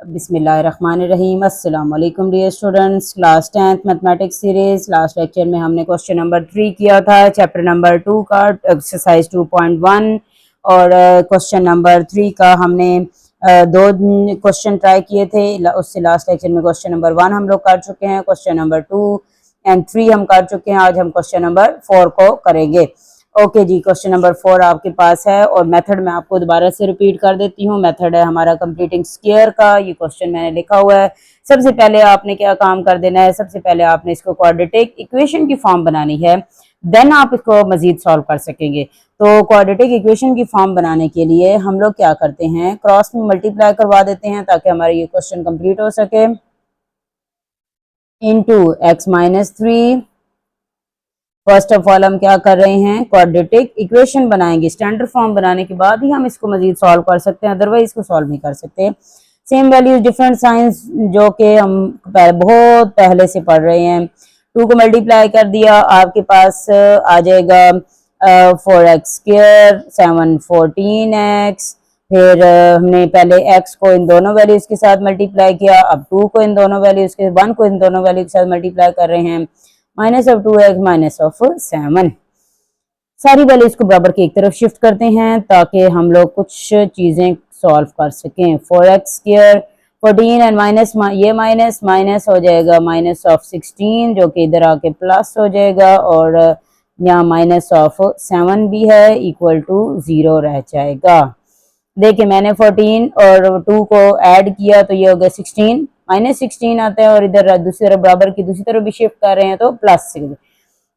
बिस्मिल्लाहिर्रहमानिर्रहीम। अस्सलाम वालेकुम dear students. Class 10th mathematics series last lecture में हमने क्वेश्चन नंबर 3 किया था, चैप्टर नंबर 2 का एक्सरसाइज 2.1 और क्वेश्चन नंबर 3 का हमने दो क्वेश्चन ट्राई किए थे। उससे लास्ट लेक्चर में क्वेश्चन नंबर 1 हम लोग कर चुके हैं, क्वेश्चन नंबर 2 एंड 3 हम कर चुके हैं। आज हम क्वेश्चन नंबर 4 को करेंगे। ओके जी, क्वेश्चन नंबर 4 आपके पास है और मेथड मैं आपको दोबारा से रिपीट कर देती हूँ। मेथड है हमारा कंप्लीटिंग स्क्वायर का। ये क्वेश्चन मैंने लिखा हुआ है। सबसे पहले आपने क्या काम कर देना है, सबसे पहले आपने इसको क्वाड्रेटिक इक्वेशन की फॉर्म बनानी है, देन आप इसको मजीद सॉल्व कर सकेंगे। तो क्वाड्रेटिक इक्वेशन की फॉर्म बनाने के लिए हम लोग क्या करते हैं, क्रॉस में मल्टीप्लाई करवा देते हैं ताकि हमारा ये क्वेश्चन कंप्लीट हो सके। Into x minus 3। First of all हम क्या कर रहे हैं, क्वाड्रेटिक इक्वेशन बनाएंगे। स्टैंडर्ड फॉर्म बनाने के बाद ही हम इसको मजीद सॉल्व कर सकते हैं, अदरवाइज इसको सॉल्व नहीं कर सकते। सेम वैल्यूज डिफरेंट साइंस जो कि हम बहुत पहले से पढ़ रहे हैं। 2 को मल्टीप्लाई कर दिया, आपके पास आ जाएगा 4x स्क्वायर 7 14x। फिर हमने पहले x को इन दोनों वैल्यूज के साथ मल्टीप्लाई किया, अब 2 को इन दोनों वैल्यूज के 1 को इन दोनों वैल्यू के साथ मल्टीप्लाई कर रहे हैं। Minus of 2x minus of 7। सारी वैल्यूज को बराबर की एक तरफ शिफ्ट करते हैं ताकि हम लोग कुछ चीजें सॉल्व कर सकें। 4x स्क्वायर 14 एंड माइनस ये माइनस माइनस हो जाएगा माइनस ऑफ 16 जो कि इधर आके प्लस हो जाएगा, और यहाँ माइनस ऑफ 7 भी है, इक्वल टू 0 रह जाएगा। देखिए मैंने 14 और 2 को ऐड किया तो ये हो गया 16, माइनस 16 आता है, और इधर दूसरी तरफ बराबर की दूसरी तरफ भी शिफ्ट कर रहे हैं तो प्लस 6,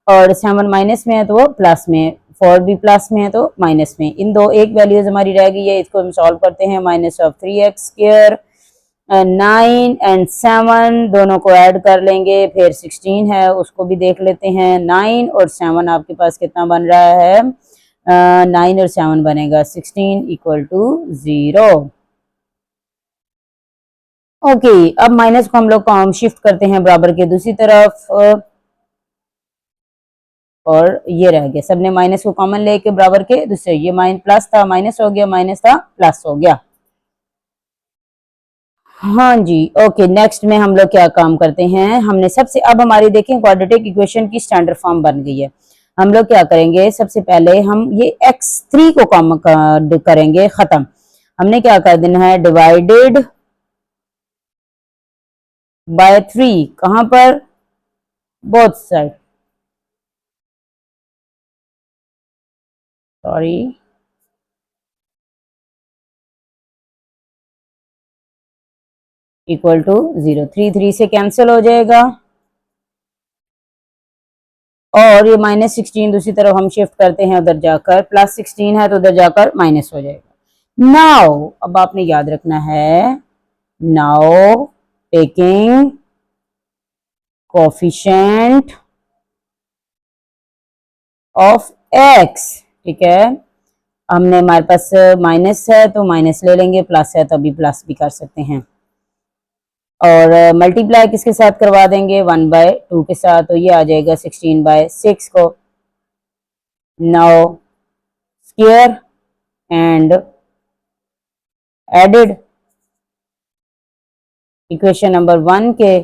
और 7 माइनस में है तो वो प्लस में, 4 भी प्लस में है तो माइनस में। इन दो एक वैल्यूज हमारी रह गई है, इसको हम सॉल्व करते हैं। Minus of 3x square 9 and 7 दोनों को ऐड कर लेंगे, फिर 16 है उसको भी देख लेते हैं। 9 और 7 आपके पास कितना बन रहा है, 9 और 7 बनेगा 16 इक्वल टू 0। ओके, अब माइनस को हम लोग कॉम शिफ्ट करते हैं बराबर के दूसरी तरफ, और ये रह गया, सबने माइनस को कॉमन लेके बराबर के दूसरे, ये माइनस प्लस था माइनस हो गया, माइनस था प्लस हो गया। हाँ जी, ओके। नेक्स्ट में हम लोग क्या काम करते हैं, हमने सबसे अब हमारी देखें क्वाड्रेटिक इक्वेशन की स्टैंडर्ड फॉर्म बन गई है। हम लोग क्या करेंगे, सबसे पहले हम ये x3 को कम करेंगे खत्म। हमने क्या कर देना है, डिवाइडेड बाय 3, कहां पर, both side, sorry equal to 0। 3 3 से कैंसिल हो जाएगा, और ये माइनस 16 दूसरी तरफ हम शिफ्ट करते हैं, उधर जाकर प्लस 16 है तो उधर जाकर माइनस हो जाएगा। नाउ अब आपने याद रखना है, now taking coefficient of x, ठीक है। हमने हमारे पास माइनस है तो माइनस ले लेंगे, प्लस है तो अभी प्लस भी कर सकते हैं, और मल्टीप्लाई किसके साथ करवा देंगे, 1/2 के साथ, तो ये आ जाएगा 16/6 को। Now square and added equation number 1 के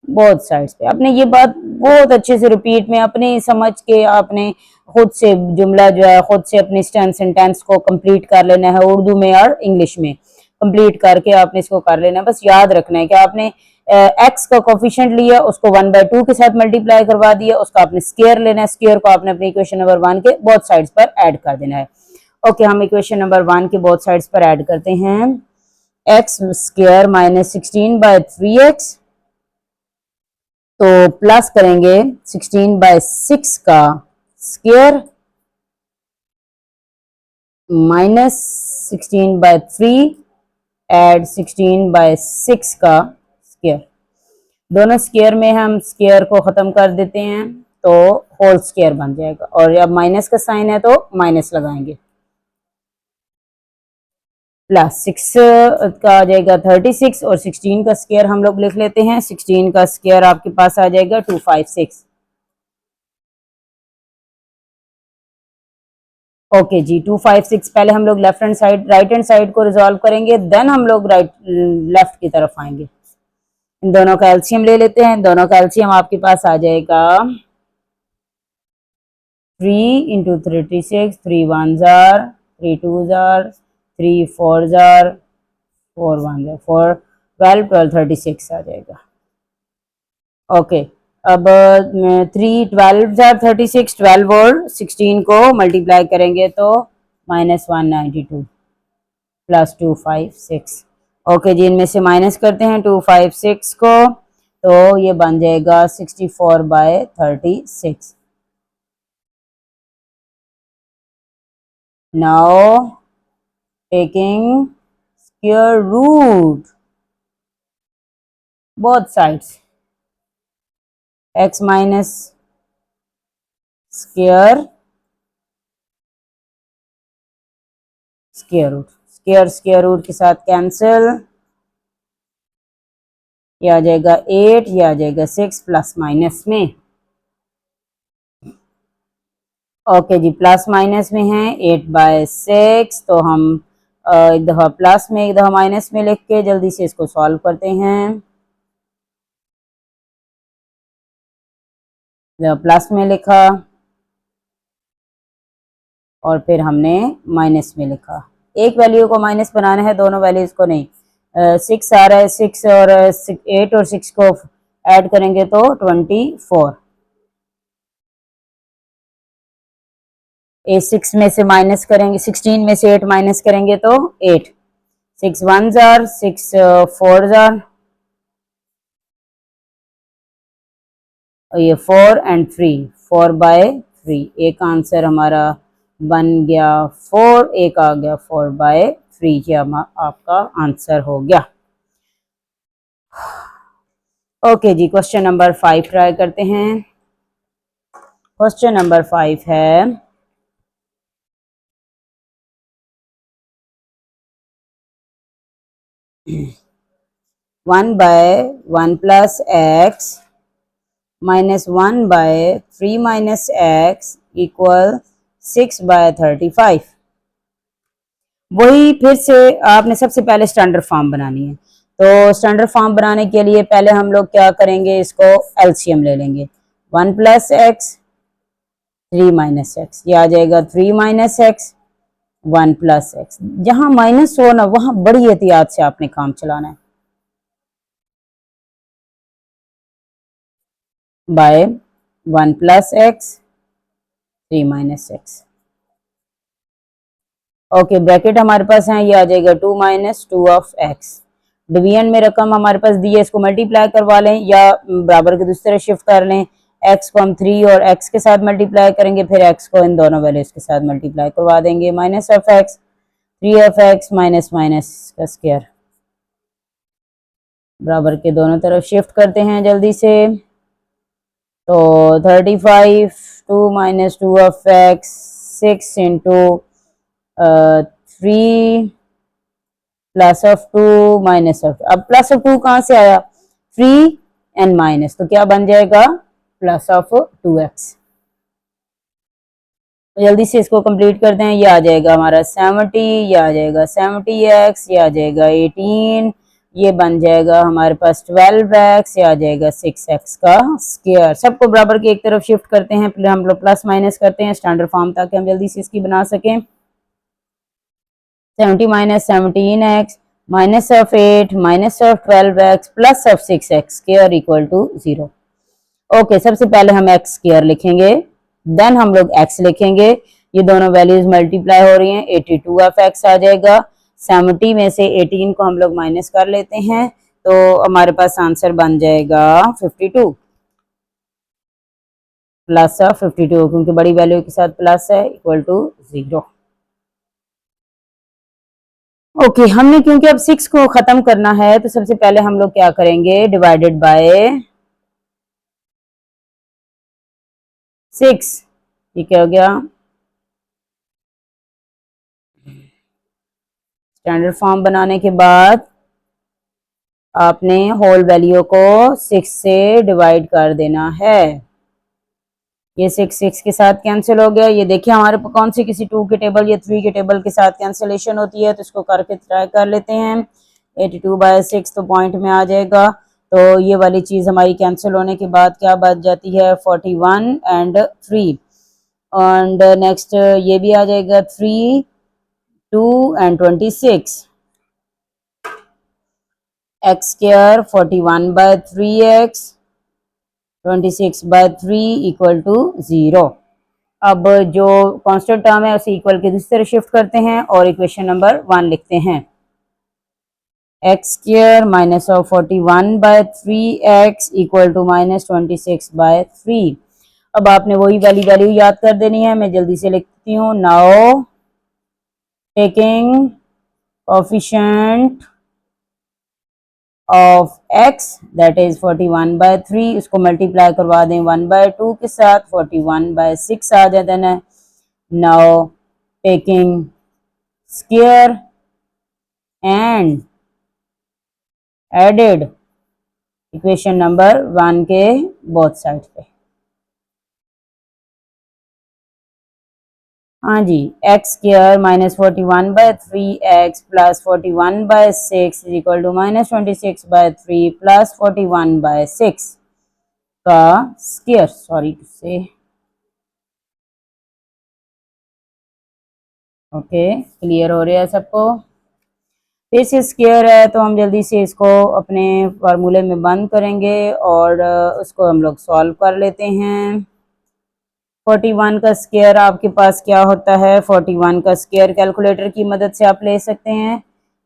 बोथ साइड्स पे। आपने ये बात बहुत अच्छे से रिपीट में अपने समझ के आपने खुद से जुमला जो है खुद से अपने सेंटेंस को कंप्लीट कर लेना है, उर्दू में और इंग्लिश में कंप्लीट करके आपने इसको कर लेना है। बस याद रखना है कि आपने एक्स का कोफिशिएंट लिया, उसको 1/2 के साथ मल्टीप्लाई करवा दिया, उसका आपने स्क्वायर लेना है, स्क्वायर को आपने अपने इक्वेशन नंबर 1 के बोथ साइड्स पर ऐड कर देना है। ओके, हम इक्वेशन नंबर 1 के बोथ साइड्स पर ऐड करते हैं। एक्स स्क्वायर माइनस 16/3x, तो प्लस करेंगे 16/6 का स्क्वायर माइनस 16/3 एड 16/6 का स्क्वायर। दोनों स्क्वायर में हम स्क्वायर को खत्म कर देते हैं तो होल स्क्वायर बन जाएगा, और अब माइनस का साइन है तो माइनस लगाएंगे। प्लस 6 का आ जाएगा 36, और 16 का स्क्वायर हम लोग लिख लेते हैं। 16 का स्क्वायर आपके पास आ जाएगा 256। ओके जी, 256 पहले हम लोग left hand side right hand side को रिजॉल्व करेंगे, देन हम लोग लेफ्ट की तरफ आएंगे। इन दोनों का एलसीएम ले लेते हैं। दोनों का एलसीएम आपके पास आ जाएगा 3 into 36, 3 1 jar, 3 2 jar, 3 4 jar, 4 1 jar, 4 12 12 36 आ जाएगा। ओके, अब 3 12 जार 36, 12 और 16 को मल्टीप्लाई करेंगे तो -192 प्लस 256। ओके जी, इनमें से माइनस करते हैं 256 को, तो ये बन जाएगा 64/36। Now taking square root both sides, x minus square square root, square square root के साथ कैंसिल, ये आ जाएगा 8, ये आ जाएगा 6 प्लस माइनस में। ओके जी, प्लस माइनस में है 8/6, तो हम एक दफ़ा प्लस में एक दफ़ा माइनस में लिख के जल्दी से इसको सॉल्व करते हैं। प्लस में लिखा और फिर हमने माइनस में लिखा। एक वैल्यू को माइनस बनाना है, दोनों वैल्यूज को नहीं। 6 आ रहा है, 6 और 8 और 6 को ऐड करेंगे तो 24। 6 में से माइनस करेंगे, 16 में से 8 माइनस करेंगे तो 8। 6 1 जार, 6 4 जार, और ये 4 एंड 3, 4/3। एक आंसर हमारा बन गया 4, एक आ गया 4/3। ये आपका आंसर हो गया। ओके जी, क्वेश्चन नंबर 5 ट्राई करते हैं। क्वेश्चन नंबर 5 है 1/1 plus x minus 1/3 minus x equal 6/35। वही फिर से आपने सबसे पहले स्टैंडर्ड फॉर्म बनानी है। तो स्टैंडर्ड फॉर्म बनाने के लिए पहले हम लोग क्या करेंगे, इसको एलसीएम ले लेंगे। 1 प्लस एक्स 3 माइनस एक्स, ये आ जाएगा 3 माइनस एक्स 1 प्लस एक्स। जहां माइनस हो ना वहां बड़ी एहतियात से आपने काम चलाना है। By 1 plus x 3 minus x. Okay, bracket हमारे पास है, ये आ जाएगा 2 माइनस 2 ऑफ एक्स। डिवीजन में रकम हमारे पास दी है, इसको मल्टीप्लाई करवा लें या बराबर के दूसरी तरफ शिफ्ट कर लें। एक्स को हम 3 और एक्स के साथ मल्टीप्लाई करेंगे, फिर एक्स को इन दोनों वैल्यूज के साथ मल्टीप्लाई करवा देंगे। Minus of x 3 of x minus minus का स्क्वायर, बराबर के दोनों तरफ शिफ्ट करते हैं जल्दी से। तो 35 2 minus 2 of x 6 into 3 plus of 2 minus of, अब प्लस ऑफ 2 कहाँ से आया, 3 एंड माइनस, तो क्या बन जाएगा प्लस ऑफ 2x। तो जल्दी से इसको कंप्लीट करते हैं। ये आ जाएगा हमारा 70, ये आ जाएगा 70x, ये आ जाएगा 18, ये बन जाएगा हमारे पास 12x, ये आ जाएगा 6x का स्क्वायर। सबको बराबर की एक तरफ शिफ्ट करते हैं, फिर हम लोग प्लस माइनस करते हैं स्टैंडर्ड फॉर्म ताकि हम जल्दी से इसकी बना सकें। 70 minus 17x minus of 8 minus of 12x plus of 6x square equal to 0। Okay, सबसे पहले हम x स्क्वायर लिखेंगे, देन हम लोग x लिखेंगे। ये दोनों वैल्यूज मल्टीप्लाई हो रही हैं, 82 ऑफ x आ जाएगा। 70 में से 18 को हम लोग माइनस कर लेते हैं, तो हमारे पास आंसर बन जाएगा 52 प्लस ऑफ 52, क्योंकि बड़ी वैल्यू के साथ प्लस है, इक्वल टू 0। ओके, हमने क्योंकि अब 6 को खत्म करना है, तो सबसे पहले हम लोग क्या करेंगे, डिवाइडेड बाय 6। ये क्या हो गया, स्टैंडर्ड फॉर्म बनाने के बाद आपने होल वैल्यू को 6 से डिवाइड कर देना है। ये 6 के साथ कैंसिल हो गया। ये देखिए हमारे पास कौन सी किसी 2 के टेबल या 3 के टेबल के साथ कैंसिलेशन होती है, तो इसको करके ट्राई कर लेते हैं। 82/6 तो पॉइंट में आ जाएगा। तो ये वाली चीज़ हमारी कैंसिल होने के बाद क्या बच जाती है, 41 एंड 3। एंड नेक्स्ट ये भी आ जाएगा 3, 2 and 26। X square 41/3x 26/3 equal to 0। अब जो कांस्टेंट टर्म है उसे इक्वल के दूसरी तरफ शिफ्ट करते हैं और इक्वेशन नंबर 1 लिखते हैं। X square minus of 41/3x equal to -26/3। अब आपने वही वाली वैल्यू याद कर देनी है, मैं जल्दी से लिखती हूँ। Now taking coefficient of x that is 41/3, इसको मल्टीप्लाई करवा दें 1/2 के साथ, 41/6 आ जाता है। Now taking square and added equation number 1 के बोथ साइड पे। हाँ जी, X square -41/3x plus 41/6 is equal to -26/3 plus 41/6 का square. Sorry to say, okay clear हो रहा है सबको। फिर से स्क्वायर है तो हम जल्दी से इसको अपने फार्मूले में बंद करेंगे और उसको हम लोग सॉल्व कर लेते हैं। 41 का स्क्वायर आपके पास क्या होता है, 41 का स्क्वायर कैलकुलेटर की मदद से आप ले सकते हैं।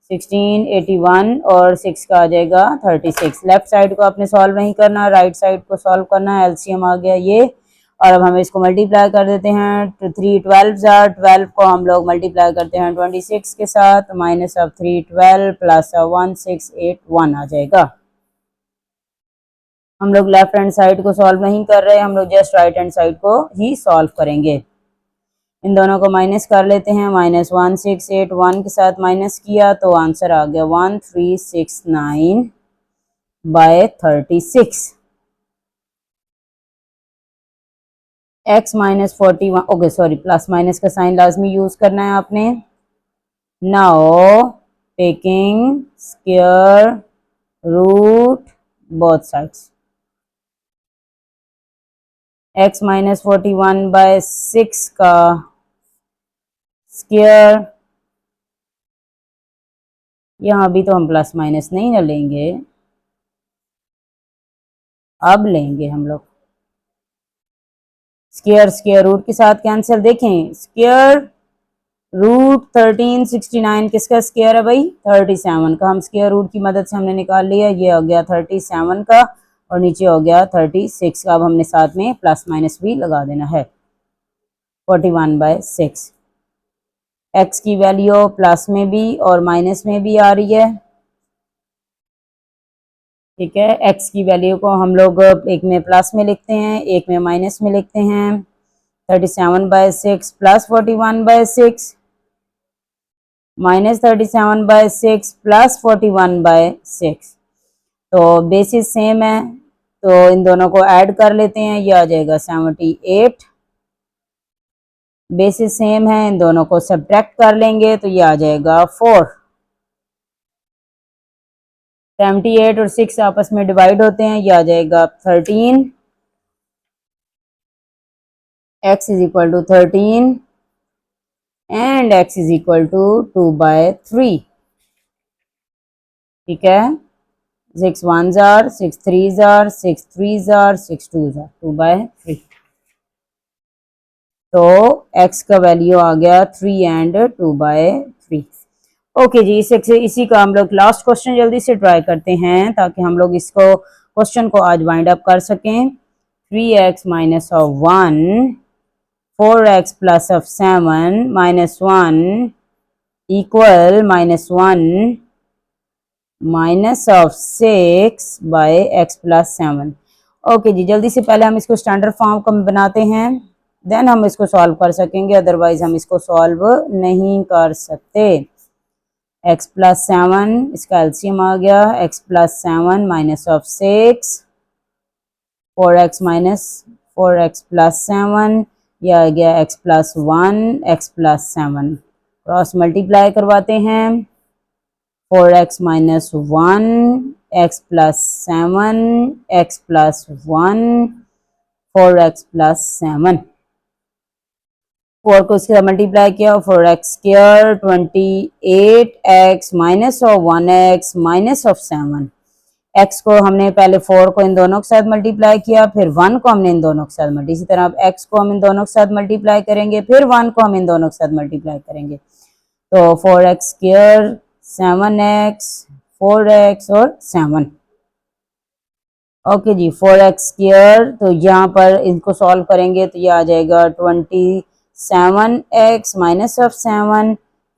16, 81 और 6 का आ जाएगा 36। लेफ्ट साइड को आपने सॉल्व नहीं करना, राइट साइड को सॉल्व करना है। एलसीएम आ गया ये, और अब हम इसको मल्टीप्लाई कर देते हैं। 3 12 12 को हम लोग मल्टीप्लाई करते हैं 26 के साथ, माइनस ऑफ 3 12 प्लस 1681 आ जाएगा। हम लोग लेफ्ट हैंड साइड को सॉल्व नहीं कर रहे, हम लोग जस्ट राइट हैंड साइड को ही सॉल्व करेंगे। इन दोनों को माइनस कर लेते हैं। -1681 के साथ माइनस किया तो आंसर आ गया 1369/36। x -41, okay sorry, plus minus का साइन लाजमी यूज करना है आपने। Now taking square root both sides, x -41/6 का स्क्वायर, यहाँ भी तो हम प्लस माइनस नहीं ना लेंगे, अब लेंगे हम लोग। स्क्वायर स्क्वायर रूट के साथ कैंसिल। देखें स्क्वायर रूट 1369 किसका स्क्वायर है भाई, 37 का। हम स्क्वायर रूट की मदद से हमने निकाल लिया, ये हो गया 37 का और नीचे हो गया 36 का। अब हमने साथ में प्लस माइनस भी लगा देना है। 41/6 एक्स की वैल्यू प्लस में भी और माइनस में भी आ रही है, ठीक है। एक्स की वैल्यू को हम लोग एक में प्लस में लिखते हैं, एक में माइनस में लिखते हैं। 37/6 प्लस 41/6 माइनस 37/6 प्लस 41/6, तो बेसिस सेम है तो इन दोनों को ऐड कर लेते हैं, ये आ जाएगा 78। बेसिस सेम है, इन दोनों को सब्ट्रैक्ट कर लेंगे तो ये आ जाएगा 4। 78 और 6 आपस में डिवाइड होते हैं, ये आ जाएगा 13। x is equal to 13 and x is equal to 2/3, ठीक है। 6 1s are 6 3s are 6 3s are 6 2s are 2/3। तो x का वैल्यू आ गया 3 एंड 2/3। ओके जी, इसी का हम लोग लास्ट क्वेश्चन जल्दी से ट्राई करते हैं ताकि हम लोग इसको क्वेश्चन को आज वाइंड अप कर सकें। 3x minus of 1 4x plus of 7 minus 1 equal -1 minus of 6/x plus 7। Okay जी, जल्दी से पहले हम इसको स्टैंडर्ड फॉर्म को बनाते हैं, देन हम इसको सॉल्व कर सकेंगे, अदरवाइज हम इसको सॉल्व नहीं कर सकते। x प्लस 7, इसका एलसीएम आ गया, x plus 7 minus of 6, 4x minus 4x plus 7, यह आ गया x plus 1, x plus 7, cross multiply करवाते हैं, 4x minus 1, x plus 7, x plus 1, 4x plus 7, 4 को इसके साथ मल्टीप्लाई किया, 4x square 28x minus of 1x minus of 7, x को हमने पहले 4 को इन दोनों के साथ मल्टीप्लाई किया, फिर 1 को हमने इन दोनों के साथ मल्टीप्लाई, इसी तरह अब x को हम इन दोनों के साथ मल्टीप्लाई करेंगे, फिर 1 को हम इन दोनों के साथ मल्टीप्लाई करेंगे, तो 4x स्क्वायर 7x 4x और 7। ओके जी, 4x स्क्वायर, तो यहाँ पर इनको सॉल्व करेंगे तो ये आ जाएगा 27x minus of 7,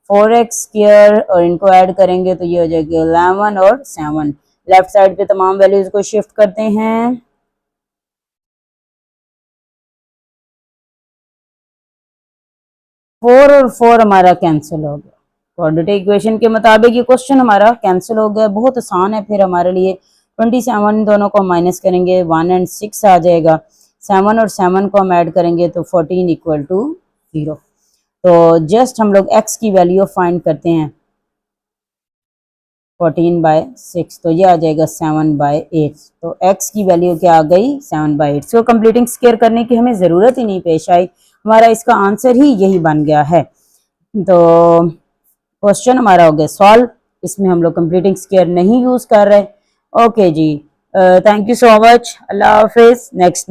4x square और इनको ऐड करेंगे तो ये हो जाएगा 11 और 7। लेफ्ट साइड पे तमाम वैल्यूज को शिफ्ट करते हैं, 4 और 4 हमारा कैंसिल हो गया, क्वाड्रेटिक इक्वेशन के मुताबिक ये क्वेश्चन हमारा कैंसिल हो गया, बहुत आसान है फिर हमारे लिए। 27 दोनों को माइनस करेंगे 1 और 6 आ जाएगा, 7 और 7 को हम ऐड करेंगे तो 14 इक्वल टू 0। तो जस्ट हम लोग x की वैल्यू फाइंड करते हैं, 14/6, तो ये आ जाएगा 7/8, तो x की वैल्यू क्या आ गई 7/8। सो कंप्लीटिंग स्क्वायर करने की हमें ज़रूरत ही नहीं पेश आई, हमारा इसका आंसर ही यही बन गया है। तो क्वेश्चन हमारा हो गया सॉल्व, इसमें हम लोग कंप्लीटिंग स्क्वायर नहीं यूज़ कर रहे। ओके जी, थैंक यू सो मच, अल्लाह हाफिज़। नेक्स्ट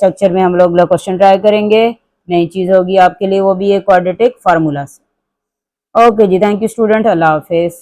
लेक्चर में हम लोग क्वेश्चन ट्राई करेंगे, नई चीज़ होगी आपके लिए, वो भी एक क्वाड्रेटिक फार्मूला से। ओके जी, थैंक यू स्टूडेंट, अल्लाह हाफिज़।